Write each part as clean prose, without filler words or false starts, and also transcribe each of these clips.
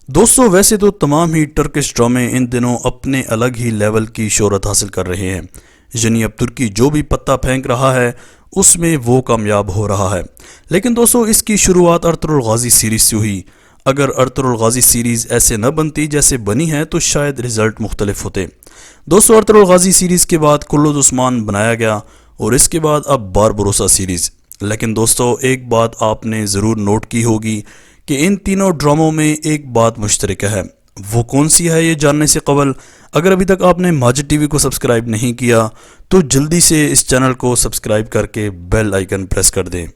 دوستو ویسے تو تمام ہی ٹرکش ڈرامے ان دنوں اپنے الگ ہی لیول کی شہرت حاصل کر رہے ہیں، یعنی اب ترکی جو بھی پتہ پھینک رہا ہے اس میں وہ کامیاب ہو رہا ہے۔ لیکن دوستو اس کی شروعات ارطغرل غازی سیریز سے ہوئی۔ اگر ارطغرل غازی سیریز ایسے نہ بنتی جیسے بنی ہے تو شاید رزلٹ مختلف ہوتے۔ دوستو ارطغرل غازی سیریز کے بعد کلود عثمان بنایا گیا اور اس کے بعد اب باربروسا سیریز۔ لیکن دوستو ایک بات آپ نے ضرور نوٹ کی ہوگی کہ ان تینوں ڈراموں میں ایک بات مشترک ہے۔ وہ کون سی ہے یہ جاننے سے قبل اگر ابھی تک آپ نے ماجد ٹی وی کو سبسکرائب نہیں کیا تو جلدی سے اس چینل کو سبسکرائب کر کے بیل آئیکن پریس کر دیں۔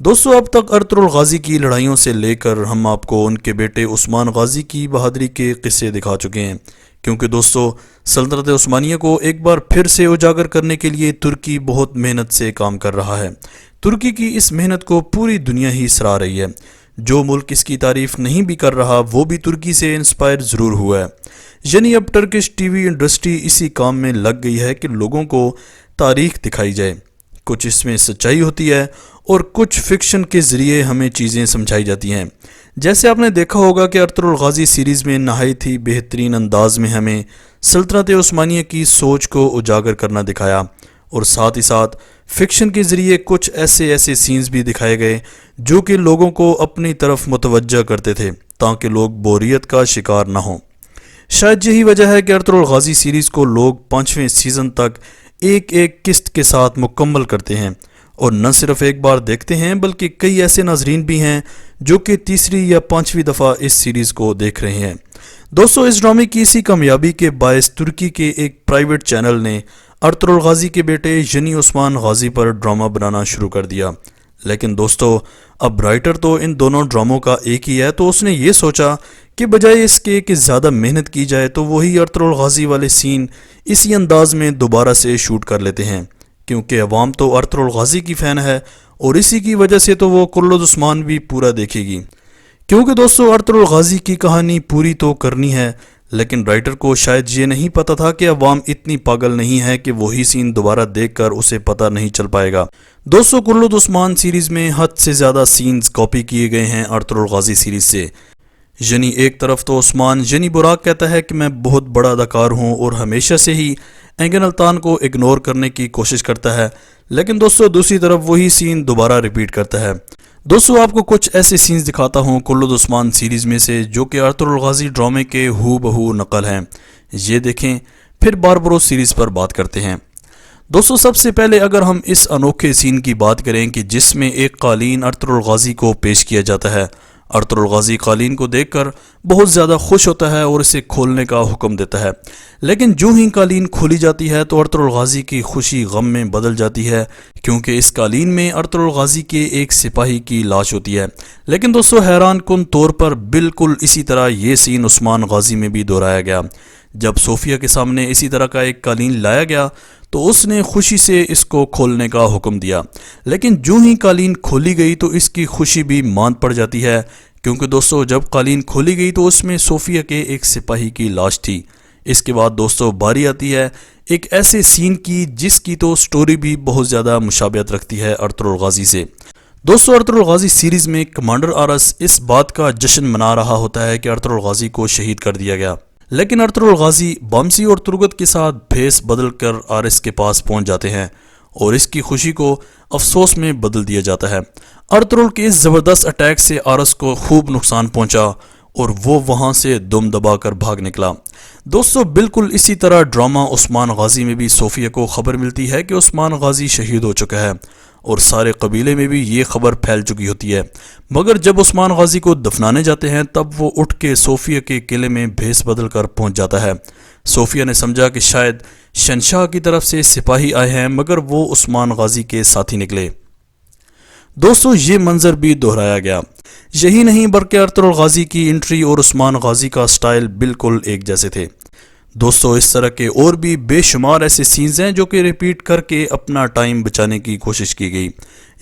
دوستو اب تک ارطغرل غازی کی لڑائیوں سے لے کر ہم آپ کو ان کے بیٹے عثمان غازی کی بہادری کے قصے دکھا چکے ہیں، کیونکہ دوستو سلطنت عثمانیہ کو ایک بار پھر سے اجاگر کرنے کے لیے ترکی بہت محنت سے کام کر رہا ہے۔ ترکی کی اس محنت کو پوری دنیا ہی سراہ رہی ہے۔ جو ملک اس کی تعریف نہیں بھی کر رہا وہ بھی ترکی سے انسپائر ضرور ہوا ہے۔ یعنی اب ٹرکش ٹی وی انڈسٹری اسی کام میں لگ گئی ہے کہ لوگوں کو تاریخ دکھائی جائے۔ کچھ اس میں سچائی ہوتی ہے اور کچھ فکشن کے ذریعے ہمیں چیزیں سمجھائی جاتی ہیں۔ جیسے آپ نے دیکھا ہوگا کہ ارطغرل غازی سیریز میں نہایت ہی بہترین انداز میں ہمیں سلطنت عثمانیہ کی سوچ کو اجاگر کرنا دکھایا، اور ساتھ ہی ساتھ فکشن کے ذریعے کچھ ایسے سینز بھی دکھائے گئے جو کہ لوگوں کو اپنی طرف متوجہ کرتے تھے تاکہ لوگ بوریت کا شکار نہ ہوں۔ شاید یہی وجہ ہے کہ ارطغرل غازی سیریز کو لوگ 5ویں سیزن تک ایک قسط کے ساتھ مکمل کرتے ہیں، اور نہ صرف ایک بار دیکھتے ہیں بلکہ کئی ایسے ناظرین بھی ہیں جو کہ تیسری یا 5ویں دفعہ اس سیریز کو دیکھ رہے ہیں۔ دوستو اس ڈرامے کی اسی کامیابی کے باعث ترکی کے ایک پرائیویٹ چینل نے ارطغرل غازی کے بیٹے یعنی عثمان غازی پر ڈرامہ بنانا شروع کر دیا۔ لیکن دوستو اب رائٹر تو ان دونوں ڈراموں کا ایک ہی ہے، تو اس نے یہ سوچا کہ بجائے اس کے کہ زیادہ محنت کی جائے تو وہی ارطغرل غازی والے سین اسی انداز میں دوبارہ سے شوٹ کر لیتے ہیں، کیونکہ عوام تو ارطغرل غازی کی فین ہے اور اسی کی وجہ سے تو وہ کلود عثمان بھی پورا دیکھے گی۔ کیونکہ دوستو ارطغرل غازی کی کہانی پوری تو کرنی ہے، لیکن رائٹر کو شاید یہ نہیں پتا تھا کہ عوام اتنی پاگل نہیں ہے کہ وہی سین دوبارہ دیکھ کر اسے پتہ نہیں چل پائے گا۔ دوستو کلود عثمان سیریز میں حد سے زیادہ سینز کاپی کیے گئے ہیں ارطغرل غازی سیریز سے۔ یعنی ایک طرف تو عثمان یعنی براق کہتا ہے کہ میں بہت بڑا اداکار ہوں اور ہمیشہ سے ہی اینگن التان کو اگنور کرنے کی کوشش کرتا ہے، لیکن دوستو دوسری طرف وہی سین دوبارہ ریپیٹ کرتا ہے۔ دوستو آپ کو کچھ ایسے سینز دکھاتا ہوں کلود عثمان سیریز میں سے جو کہ ارطغرل غازی ڈرامے کے ہو بہو نقل ہیں، یہ دیکھیں پھر باربروس سیریز پر بات کرتے ہیں۔ دوستو سب سے پہلے اگر ہم اس انوکھے سین کی بات کریں کہ جس میں ایک قالین ارطغرل غازی کو پیش کیا جاتا ہے، ارطغرل غازی قالین کو دیکھ کر بہت زیادہ خوش ہوتا ہے اور اسے کھولنے کا حکم دیتا ہے، لیکن جو ہی قالین کھولی جاتی ہے تو ارطغرل غازی کی خوشی غم میں بدل جاتی ہے، کیونکہ اس قالین میں ارطغرل غازی کے ایک سپاہی کی لاش ہوتی ہے۔ لیکن دوستو حیران کن طور پر بالکل اسی طرح یہ سین عثمان غازی میں بھی دہرایا گیا۔ جب صوفیہ کے سامنے اسی طرح کا ایک قالین لایا گیا تو اس نے خوشی سے اس کو کھولنے کا حکم دیا، لیکن جو ہی قالین کھولی گئی تو اس کی خوشی بھی ماند پڑ جاتی ہے، کیونکہ دوستو جب قالین کھولی گئی تو اس میں صوفیہ کے ایک سپاہی کی لاش تھی۔ اس کے بعد دوستو باری آتی ہے ایک ایسے سین کی جس کی تو سٹوری بھی بہت زیادہ مشابہت رکھتی ہے ارطغرل غازی سے۔ دوستو ارطغرل غازی سیریز میں کمانڈر آرس اس بات کا جشن منا رہا ہوتا ہے کہ ارطغرل غازی کو شہید کر دیا گیا، لیکن ارطغرل غازی بامسی اور ترگت کے ساتھ بھیس بدل کر آرس کے پاس پہنچ جاتے ہیں اور اس کی خوشی کو افسوس میں بدل دیا جاتا ہے۔ ارطغرل کے اس زبردست اٹیک سے آرس کو خوب نقصان پہنچا اور وہ وہاں سے دم دبا کر بھاگ نکلا۔ دوستو بالکل اسی طرح ڈرامہ عثمان غازی میں بھی صوفیہ کو خبر ملتی ہے کہ عثمان غازی شہید ہو چکا ہے، اور سارے قبیلے میں بھی یہ خبر پھیل چکی ہوتی ہے، مگر جب عثمان غازی کو دفنانے جاتے ہیں تب وہ اٹھ کے صوفیہ کے قلعے میں بھیس بدل کر پہنچ جاتا ہے۔ صوفیہ نے سمجھا کہ شاید شہنشاہ کی طرف سے سپاہی آئے ہیں، مگر وہ عثمان غازی کے ساتھی نکلے۔ دوستو یہ منظر بھی دہرایا گیا۔ یہی نہیں بلکہ ارطغرل غازی کی انٹری اور عثمان غازی کا سٹائل بالکل ایک جیسے تھے۔ دوستو اس طرح کے اور بھی بے شمار ایسے سینز ہیں جو کہ ریپیٹ کر کے اپنا ٹائم بچانے کی کوشش کی گئی،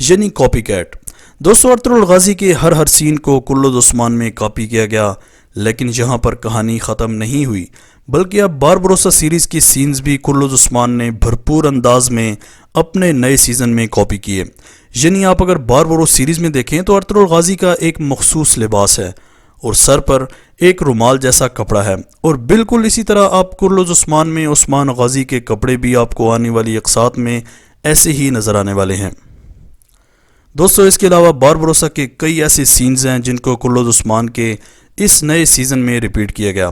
یعنی کاپی کیٹ۔ دوستو ارطغرل غازی کے ہر سین کو کلود عثمان میں کاپی کیا گیا، لیکن یہاں پر کہانی ختم نہیں ہوئی، بلکہ اب باربروسا سیریز کی سینز بھی کلود عثمان نے بھرپور انداز میں اپنے نئے سیزن میں کاپی کیے۔ یعنی آپ اگر باربروس سیریز میں دیکھیں تو ارطغرل غازی کا ایک مخصوص لباس ہے اور سر پر ایک رومال جیسا کپڑا ہے، اور بالکل اسی طرح آپ کرلوز عثمان میں عثمان غازی کے کپڑے بھی آپ کو آنے والی اقساط میں ایسے ہی نظر آنے والے ہیں۔ دوستو اس کے علاوہ باربروسا کے کئی ایسے سینز ہیں جن کو کرلوز عثمان کے اس نئے سیزن میں ریپیٹ کیا گیا۔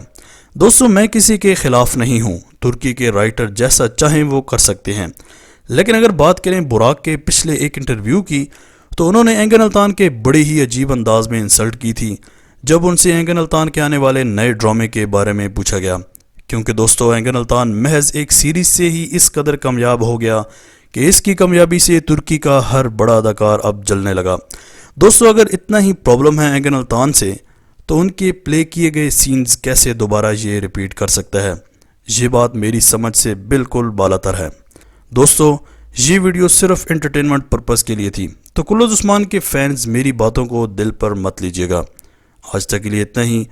دوستو میں کسی کے خلاف نہیں ہوں، ترکی کے رائٹر جیسا چاہیں وہ کر سکتے ہیں، لیکن اگر بات کریں براق کے پچھلے ایک انٹرویو کی تو انہوں نے اینگن التان کے بڑے ہی عجیب انداز میں انسلٹ کی تھی جب ان سے اینگن التان کے آنے والے نئے ڈرامے کے بارے میں پوچھا گیا، کیونکہ دوستو اینگن التان محض ایک سیریز سے ہی اس قدر کامیاب ہو گیا کہ اس کی کامیابی سے ترکی کا ہر بڑا اداکار اب جلنے لگا۔ دوستو اگر اتنا ہی پرابلم ہے اینگن التان سے تو ان کے پلے کیے گئے سینز کیسے دوبارہ یہ ریپیٹ کر سکتا ہے؟ یہ بات میری سمجھ سے بالکل بالاتر ہے۔ دوستو یہ ویڈیو صرف انٹرٹینمنٹ پرپس کے لیے تھی، تو کرلوز عثمان کے فینز میری باتوں کو دل پر مت لیجیے گا۔ آج تک کے لیے اتنا ہی۔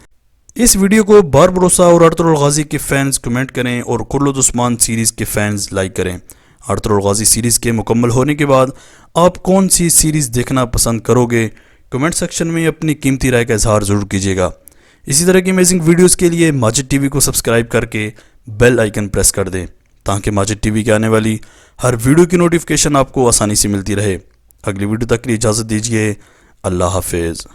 اس ویڈیو کو باربروسا اور ارطغرل غازی کے فینز کمنٹ کریں اور کرلوز عثمان سیریز کے فینز لائک کریں۔ ارطغرل غازی سیریز کے مکمل ہونے کے بعد آپ کون سی سیریز دیکھنا پسند کرو گے؟ کمنٹ سیکشن میں اپنی قیمتی رائے کا اظہار ضرور کیجیے گا۔ اسی طرح کی امیزنگ ویڈیوز کے لیے ماجد ٹی وی کو سبسکرائب کر کے بیل آئیکن پریس کر دیں تاکہ ماجد ٹی وی کے آنے والی ہر ویڈیو کی نوٹیفیکیشن آپ کو آسانی سے ملتی رہے۔ اگلی ویڈیو تک کے لیے اجازت دیجیے۔ اللہ حافظ۔